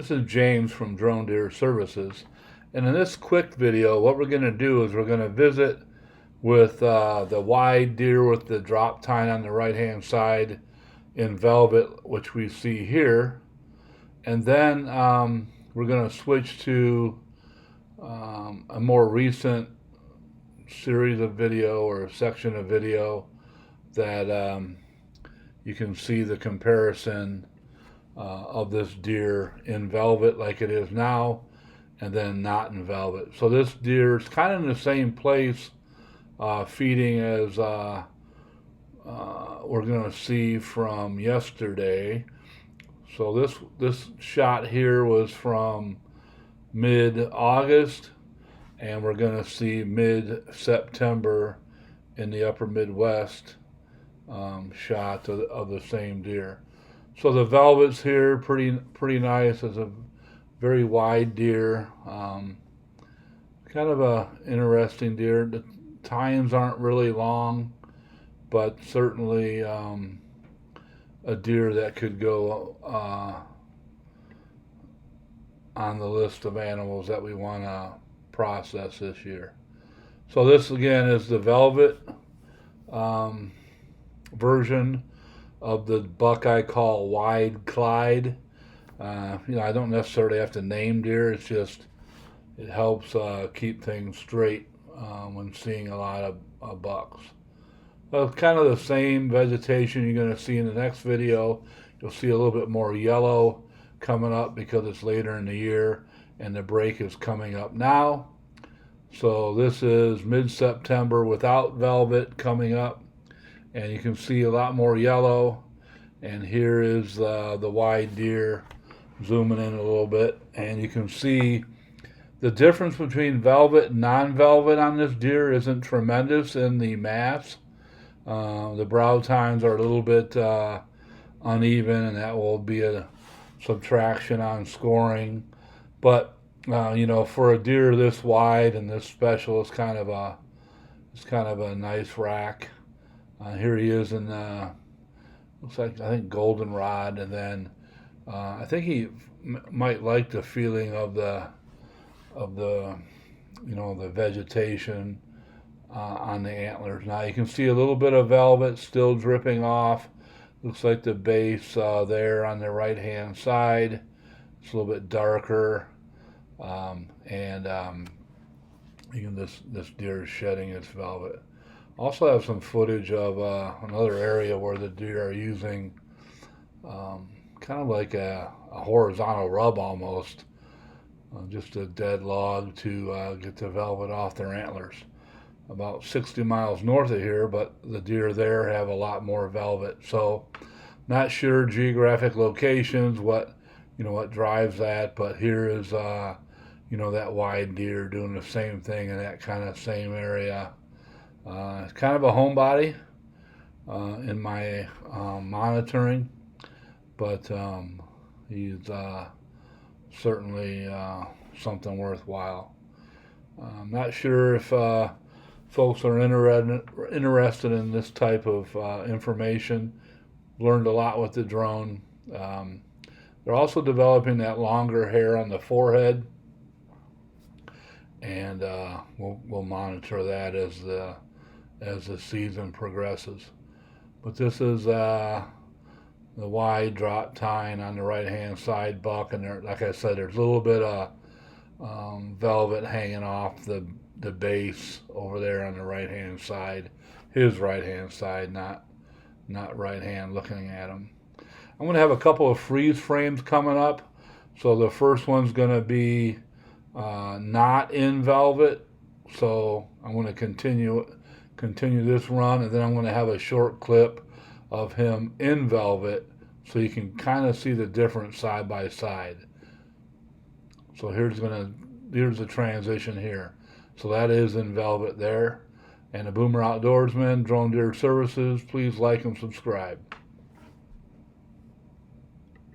This is James from Drone Deer Services, and in this quick video what we're going to do is we're going to visit with the wide deer with the drop tine on the right hand side in velvet, which we see here, and then we're going to switch to a more recent series of video or section of video that you can see the comparison of this deer in velvet like it is now, and then not in velvet. So this deer is kind of in the same place feeding as we're going to see from yesterday. So this shot here was from mid-August, and we're going to see mid-September in the upper Midwest shot of the same deer. So the velvet's here, pretty nice. It's a very wide deer, kind of a interesting deer. The tines aren't really long, but certainly a deer that could go on the list of animals that we want to process this year. So this again is the velvet version of the buck I call Wide Clyde. I don't necessarily have to name deer. It's just it helps keep things straight when seeing a lot of bucks. So it's kind of the same vegetation you're going to see in the next video. You'll see a little bit more yellow coming up because it's later in the year and the break is coming up now. So this is mid-September without velvet coming up, and you can see a lot more yellow. And here is the wide deer, zooming in a little bit, and you can see the difference between velvet and non-velvet on this deer isn't tremendous in the mass. The brow tines are a little bit uneven, and that will be a subtraction on scoring. But for a deer this wide and this special, it's kind of a nice rack. Here he is in looks like, I think, goldenrod, and then I think he might like the feeling of the the vegetation on the antlers. Now you can see a little bit of velvet still dripping off. Looks like the base there on the right hand side. It's a little bit darker, and this deer is shedding its velvet. Also have some footage of another area where the deer are using kind of like a horizontal rub almost, just a dead log to get the velvet off their antlers. About 60 miles north of here, but the deer there have a lot more velvet. So not sure geographic locations, what drives that, but here is that wide deer doing the same thing in that kind of same area. It's kind of a homebody in my monitoring, but he's certainly something worthwhile. I'm not sure if folks are interested in this type of information. Learned a lot with the drone. They're also developing that longer hair on the forehead, and we'll monitor that as the season progresses. But this is the wide drop tine on the right hand side buck, and there, like I said, there's a little bit of velvet hanging off the base over there on the right hand side, his right hand side, not right hand looking at him. I'm going to have a couple of freeze frames coming up. So the first one's going to be not in velvet, so I'm going to continue this run, and then I'm going to have a short clip of him in velvet so you can kind of see the difference side by side. So here's the transition here. So that is in velvet there. And the Boomer Outdoorsman, Drone Deer Services, please like and subscribe.